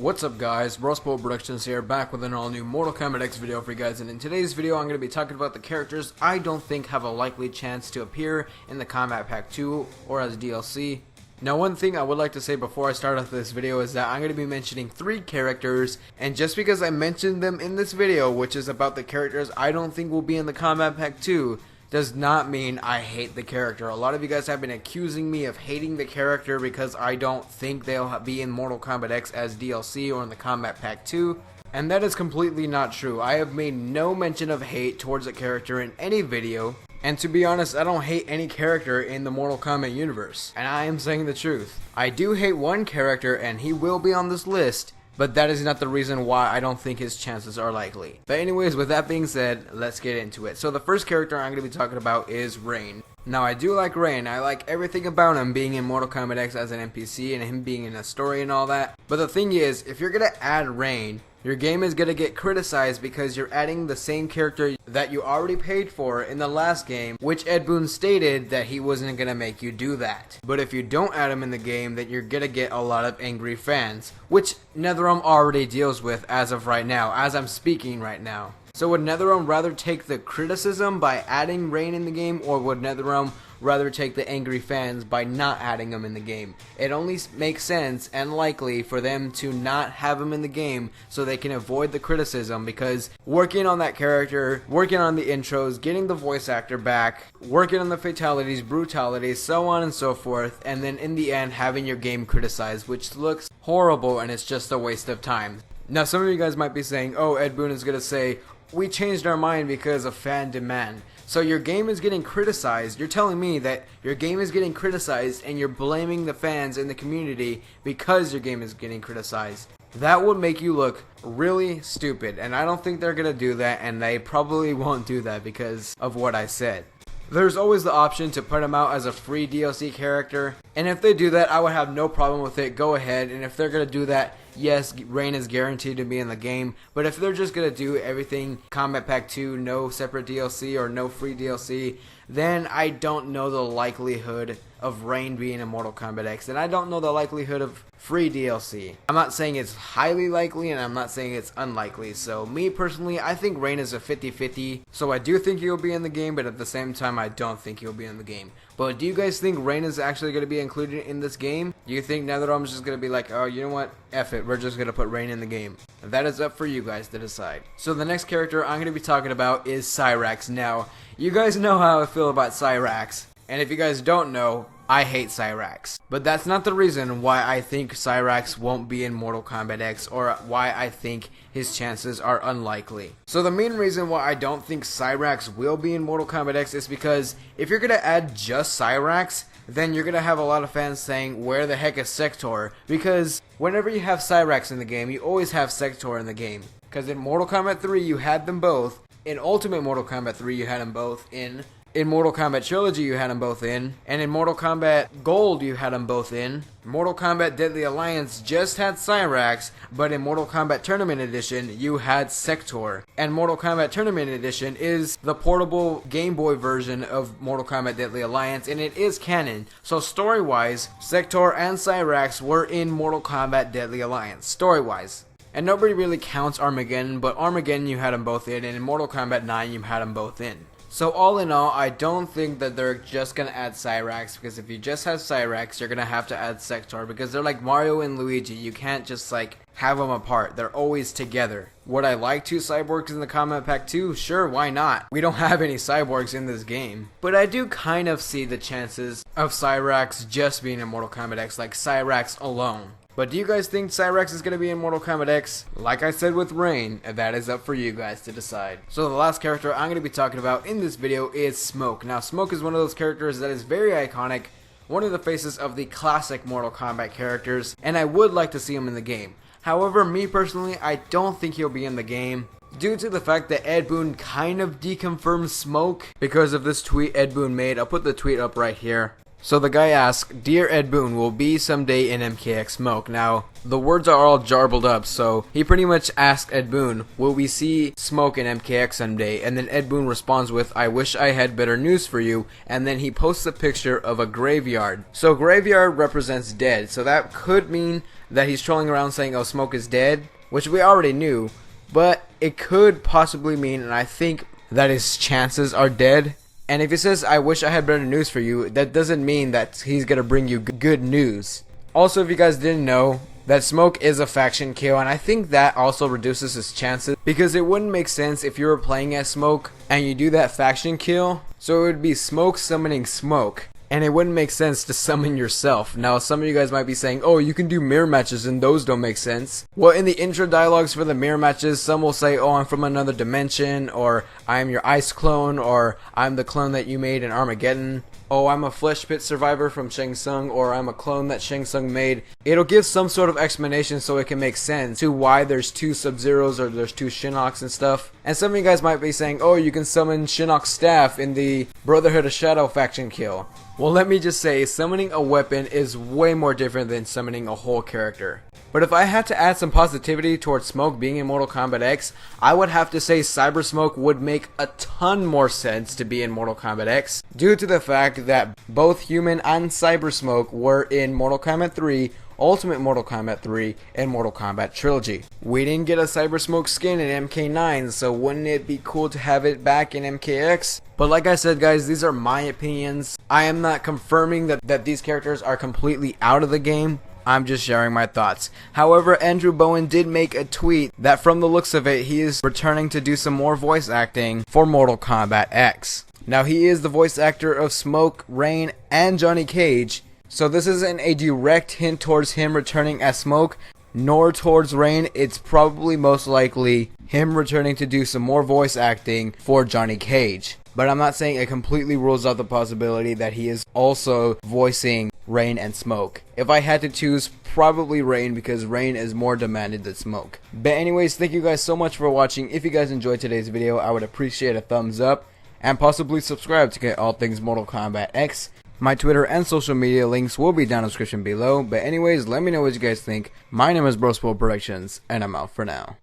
What's up guys, BruskPoetYT here, back with an all new Mortal Kombat X video for you guys, and in today's video I'm going to be talking about the characters I don't think have a likely chance to appear in the Kombat Pack 2 or as DLC. Now one thing I would like to say before I start off this video is that I'm going to be mentioning 3 characters, and just because I mentioned them in this video, which is about the characters I don't think will be in the Kombat Pack 2, does not mean I hate the character. A lot of you guys have been accusing me of hating the character because I don't think they'll be in Mortal Kombat X as DLC or in the Kombat Pack 2. And that is completely not true. I have made no mention of hate towards a character in any video. And to be honest, I don't hate any character in the Mortal Kombat universe. And I am saying the truth. I do hate one character and he will be on this list, but that is not the reason why I don't think his chances are likely. But anyways, with that being said, let's get into it. So the first character I'm going to be talking about is Rain. Now I do like Rain. I like everything about him being in Mortal Kombat X as an NPC and him being in a story and all that. But the thing is, if you're going to add Rain, your game is going to get criticized because you're adding the same character that you already paid for in the last game, which Ed Boon stated that he wasn't going to make you do that. But if you don't add him in the game, then you're going to get a lot of angry fans, which NetherRealm already deals with as of right now, as I'm speaking right now. So would NetherRealm rather take the criticism by adding Rain in the game, or would NetherRealm rather take the angry fans by not adding him in the game? It only makes sense and likely for them to not have him in the game so they can avoid the criticism, because working on that character, working on the intros, getting the voice actor back, working on the fatalities, brutalities, so on and so forth, and then in the end having your game criticized, which looks horrible and it's just a waste of time. Now some of you guys might be saying, oh, Ed Boon is going to say, we changed our mind because of fan demand. So your game is getting criticized. You're telling me that your game is getting criticized and you're blaming the fans in the community because your game is getting criticized. That would make you look really stupid, and I don't think they're going to do that, and they probably won't do that because of what I said. There's always the option to put him out as a free DLC character, and if they do that, I would have no problem with it. Go ahead, and if they're going to do that, yes, Rain is guaranteed to be in the game, but if they're just going to do everything Kombat Pack 2, no separate DLC or no free DLC, then I don't know the likelihood of Rain being in Mortal Kombat X, and I don't know the likelihood of free DLC. I'm not saying it's highly likely, and I'm not saying it's unlikely. So me personally, I think Rain is a 50-50, so I do think he'll be in the game, but at the same time I don't think he'll be in the game. But do you guys think Rain is actually going to be included in this game? Do you think NetherRealm is just going to be like, oh, you know what, F it, we're just going to put Rain in the game? That is up for you guys to decide. So the next character I'm going to be talking about is Cyrax. Now, you guys know how I feel about Cyrax, and if you guys don't know, I hate Cyrax. But that's not the reason why I think Cyrax won't be in Mortal Kombat X, or why I think his chances are unlikely. So the main reason why I don't think Cyrax will be in Mortal Kombat X is because if you're going to add just Cyrax, then you're going to have a lot of fans saying, where the heck is Sector? Because whenever you have Cyrax in the game, you always have Sector in the game. Because in Mortal Kombat 3 you had them both, in Ultimate Mortal Kombat 3 you had them both, in Mortal Kombat Trilogy you had them both in, and in Mortal Kombat Gold you had them both in. Mortal Kombat Deadly Alliance just had Cyrax, but in Mortal Kombat Tournament Edition you had Sector. And Mortal Kombat Tournament Edition is the portable Game Boy version of Mortal Kombat Deadly Alliance, and it is canon. So story-wise, Sector and Cyrax were in Mortal Kombat Deadly Alliance, story-wise. And nobody really counts Armageddon, but Armageddon you had them both in, and in Mortal Kombat 9 you had them both in. So all in all, I don't think that they're just going to add Cyrax, because if you just have Cyrax, you're going to have to add Sector, because they're like Mario and Luigi. You can't just like have them apart. They're always together. Would I like 2 cyborgs in the Kombat Pack 2? Sure, why not? We don't have any cyborgs in this game. But I do kind of see the chances of Cyrax just being in Mortal Kombat X, like Cyrax alone. But do you guys think Cyrax is going to be in Mortal Kombat X? Like I said with Rain, that is up for you guys to decide. So the last character I'm going to be talking about in this video is Smoke. Now Smoke is one of those characters that is very iconic, one of the faces of the classic Mortal Kombat characters, and I would like to see him in the game. However, me personally, I don't think he'll be in the game, due to the fact that Ed Boon kind of deconfirmed Smoke because of this tweet Ed Boon made. I'll put the tweet up right here. So the guy asks, "Dear Ed Boon, will be someday in MKX Smoke." Now, the words are all jarbled up, so he pretty much asked Ed Boon, "Will we see Smoke in MKX someday?" And then Ed Boon responds with, "I wish I had better news for you." And then he posts a picture of a graveyard. So graveyard represents dead, so that could mean that he's trolling around saying, "Oh, Smoke is dead," which we already knew, but it could possibly mean, and I think that his chances are dead. And if he says, "I wish I had better news for you," that doesn't mean that he's gonna bring you good news. Also, if you guys didn't know, that Smoke is a faction kill, and I think that also reduces his chances, because it wouldn't make sense if you were playing as Smoke and you do that faction kill, so it would be Smoke summoning Smoke. And it wouldn't make sense to summon yourself. Now, some of you guys might be saying, "Oh, you can do mirror matches and those don't make sense." Well, in the intro dialogues for the mirror matches, some will say, "Oh, I'm from another dimension," or "I'm your ice clone," or "I'm the clone that you made in Armageddon." "Oh, I'm a flesh pit survivor from Shang Tsung," or "I'm a clone that Shang Tsung made." It'll give some sort of explanation so it can make sense to why there's two Sub-Zeros or there's two Shinnocks and stuff. And some of you guys might be saying, "Oh, you can summon Shinnok's staff in the Brotherhood of Shadow faction kill." Well, let me just say, summoning a weapon is way more different than summoning a whole character. But if I had to add some positivity towards Smoke being in Mortal Kombat X, I would have to say Cyber Smoke would make a ton more sense to be in Mortal Kombat X, due to the fact that both Human and Cyber Smoke were in Mortal Kombat 3, Ultimate Mortal Kombat 3, and Mortal Kombat Trilogy. We didn't get a Cyber Smoke skin in MK9, so wouldn't it be cool to have it back in MKX? But like I said, guys, these are my opinions. I am not confirming that these characters are completely out of the game. I'm just sharing my thoughts. However, Andrew Bowen did make a tweet that from the looks of it, he is returning to do some more voice acting for Mortal Kombat X. Now, he is the voice actor of Smoke, Rain, and Johnny Cage, so this isn't a direct hint towards him returning as Smoke, nor towards Rain. It's probably most likely him returning to do some more voice acting for Johnny Cage. But I'm not saying it completely rules out the possibility that he is also voicing Rain and Smoke. If I had to choose, probably Rain, because Rain is more demanded than Smoke. But anyways, thank you guys so much for watching. If you guys enjoyed today's video, I would appreciate a thumbs up, and possibly subscribe to get all things Mortal Kombat X. My Twitter and social media links will be down in the description below. But anyways, let me know what you guys think. My name is BruskPoetYT, and I'm out for now.